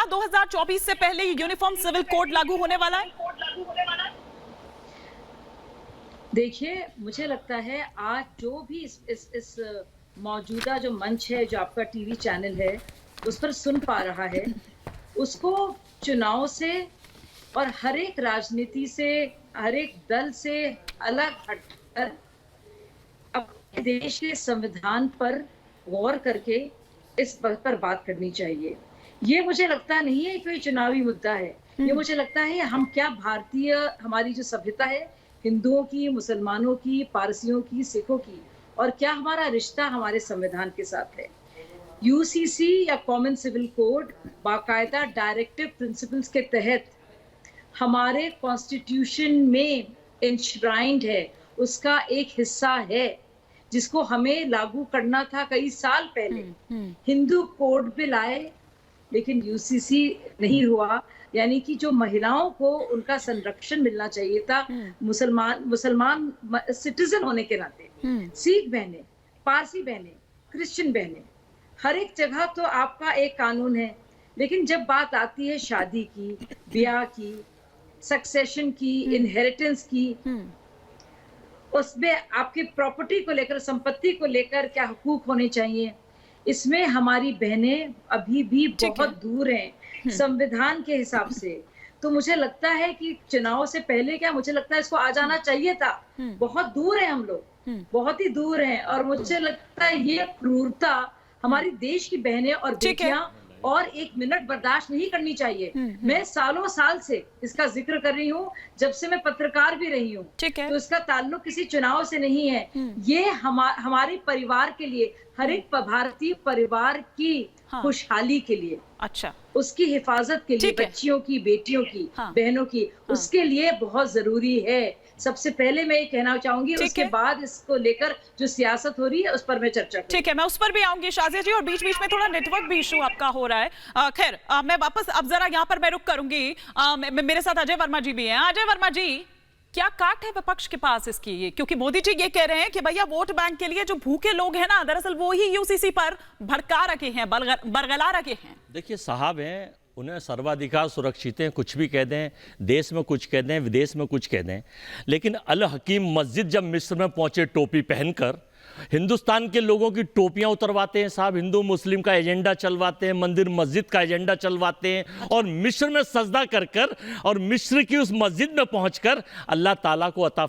2024 से पहले uniform civil code लागू होने वाला है? देखिए, मुझे लगता है आज जो भी इस मौजूदा जो मंच है, जो आपका टीवी चैनल है, उस पर सुन पा रहा है, उसको चुनाव से और हर एक राजनीति से, हर एक दल से अलग हटकर अपने देश के संविधान पर गौर करके इस बात पर बात करनी चाहिए। ये मुझे लगता नहीं है कोई चुनावी मुद्दा है। ये मुझे लगता है हम क्या भारतीय, हमारी जो सभ्यता है, हिंदुओं की, मुसलमानों की, पारसियों की, सिखों की, और क्या हमारा रिश्ता हमारे संविधान के साथ है। यूसीसी या कॉमन सिविल कोड बाकायदा डायरेक्टिव प्रिंसिपल्स के तहत हमारे कॉन्स्टिट्यूशन में इंश्राइंड है, उसका एक हिस्सा है, जिसको हमें लागू करना था कई साल पहले। हिंदू कोड पे लाए, लेकिन यूसीसी नहीं हुआ। यानी कि जो महिलाओं को उनका संरक्षण मिलना चाहिए था, मुसलमान सिटीजन होने के नाते, सिख बहनें, पारसी बहनें, क्रिश्चियन बहनें, हर एक जगह तो आपका एक कानून है। लेकिन जब बात आती है शादी की, ब्याह की, सक्सेशन की, इनहेरिटेंस की, उसमें आपकी प्रॉपर्टी को लेकर, संपत्ति को लेकर क्या हुकूक होने चाहिए, इसमें हमारी बहनें अभी भी बहुत दूर हैं संविधान के हिसाब से। तो मुझे लगता है कि चुनाव से पहले क्या, मुझे लगता है इसको आ जाना चाहिए था। बहुत दूर है हम लोग, बहुत ही दूर हैं, और मुझे लगता है ये क्रूरता हमारी देश की बहनें और बेटियां और एक मिनट बर्दाश्त नहीं करनी चाहिए। मैं सालों साल से इसका जिक्र कर रही हूँ, जब से मैं पत्रकार भी रही हूँ। तो इसका ताल्लुक किसी चुनाव से नहीं है। ये हमारे परिवार के लिए, हर एक भारतीय परिवार की खुशहाली के लिए, अच्छा, उसकी हिफाजत के लिए, बच्चियों की, बेटियों की, बहनों की, उसके लिए बहुत जरूरी है। सबसे पहले मैं ये कहना चाहूंगी, उसके बाद इसको लेकर जो सियासत हो रही है उस पर मैं चर्चा करूंगी। ठीक है, मैं उस पर भी आऊंगी शाजिया जी, और बीच बीच में थोड़ा नेटवर्क भी इशू आपका हो रहा है। खैर, मैं वापस अब जरा यहाँ पर मैं रुक करूंगी। मेरे साथ अजय वर्मा जी भी हैं। अजय वर्मा जी, क्या काट है विपक्ष के पास इसकी? क्योंकि मोदी जी ये कह रहे हैं कि भैया वोट बैंक के लिए जो भूखे लोग हैं ना, दरअसल वो ही यूसीसी पर भड़का रखे हैं, बरगला रखे हैं। देखिए साहब हैं, उन्हें सर्वाधिकार सुरक्षित हैं, कुछ भी कह दें, देश में कुछ कह दें, विदेश में कुछ कह दें। लेकिन अल हकीम मस्जिद जब मिस्र में पहुंचे टोपी पहनकर, हिंदुस्तान के लोगों की टोपियां उतरवाते हैं साहब, हिंदू मुस्लिम का एजेंडा चलवाते हैं, मंदिर मस्जिद का एजेंडा चलवाते हैं, और मिस्र में सजदा कर कर और मिस्र की उस मस्जिद में पहुंचकर अल्लाह ताला को अता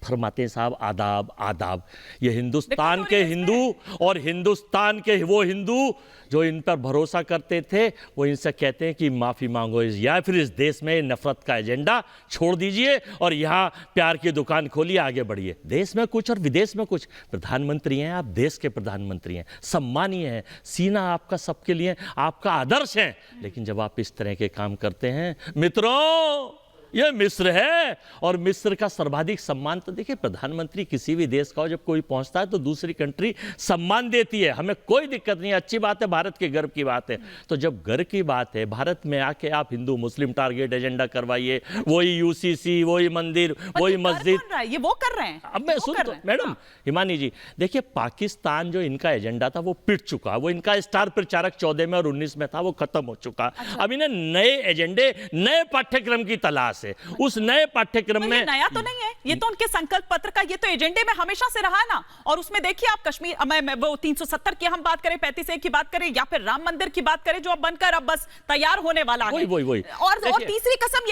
फरमाते हैं साहब, आदाब आदाब। ये हिंदुस्तान के हिंदू और हिंदुस्तान के वो हिंदू जो इन पर भरोसा करते थे, वो इनसे कहते हैं कि माफ़ी मांगो, या फिर इस देश में नफरत का एजेंडा छोड़ दीजिए और यहाँ प्यार की दुकान खोलिए, आगे बढ़िए। देश में कुछ और विदेश में कुछ। प्रधानमंत्री हैं आप, देश के प्रधानमंत्री हैं, सम्मानीय हैं, सीना आपका सबके लिए, आपका आदर्श है। लेकिन जब आप इस तरह के काम करते हैं, मित्रों, ये मिस्र है, और मिस्र का सर्वाधिक सम्मान तो देखिए, प्रधानमंत्री किसी भी देश का हो, जब कोई पहुंचता है तो दूसरी कंट्री सम्मान देती है, हमें कोई दिक्कत नहीं है, अच्छी बात है, भारत के गर्व की बात है। तो जब गर्व की बात है, भारत में आके आप हिंदू मुस्लिम टारगेट एजेंडा करवाइए, वही यूसीसी, वही मंदिर, वही मस्जिद, ये वो कर रहे हैं। अब मैं सुन तो मैडम हिमानी जी, देखिए पाकिस्तान जो इनका एजेंडा था वो पिट चुका, वो इनका स्टार प्रचारक 14 में और 19 में था, वो खत्म हो चुका। अब इन्हें नए एजेंडे, नए पाठ्यक्रम की तलाश है। उस नए पाठ्यक्रम में, नया तो नहीं है, ये तो उनके संकल्प पत्र का, ये तो एजेंडे में हमेशा से रहा है ना। और उसमें देखिए आप कश्मीर, वो 370 की हम बात करें, 35A की बात करें, या फिर राम मंदिर की बात करें, जो अब बनकर अब बस तैयार होने वाला है। वही। और तीसरी कसम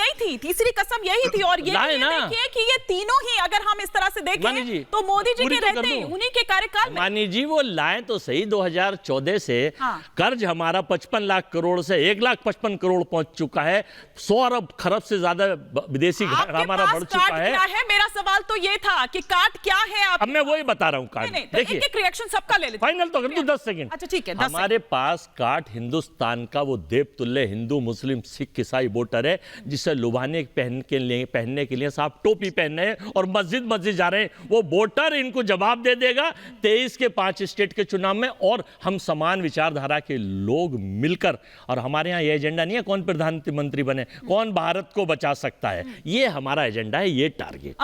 यही थी, और ये देखिए कि ये तीनों ही अगर हम इस तरह से देखें तो मोदी जी के रहते ही, उन्हीं के कार्यकाल में। मानी जी वो लाए तो सही, 2014 से कर्ज हमारा 55 लाख करोड़ से 1,55 करोड़ पहुंच चुका है, 100 अरब खरब से ज्यादा विदेशी हमारा बढ़ चुका है। मेरा सवाल तो ये था कि काट क्या है आप? अब मैं वही बता रहा हूँ काट। देखिए एक रिएक्शन सबका ले लेते हैं। फाइनल तो कर दूं 10 सेकंड। अच्छा ठीक है, हमारे पास काट हिंदुस्तान का वो देवतुल्य हिंदू मुस्लिम सिख ईसाई वोटर है, जिसे लुभाने पहनने के लिए साहब टोपी पहन रहे हैं और मस्जिद जा रहे हैं। वो वोटर इनको जवाब दे देगा 23 के 5 स्टेट के चुनाव में, और हम समान विचारधारा के लोग मिलकर। और हमारे यहाँ ये एजेंडा नहीं है कौन प्रधानमंत्री बने, कौन भारत को बचा सकता है, ये हमारा एजेंडा है, ये टारगेट।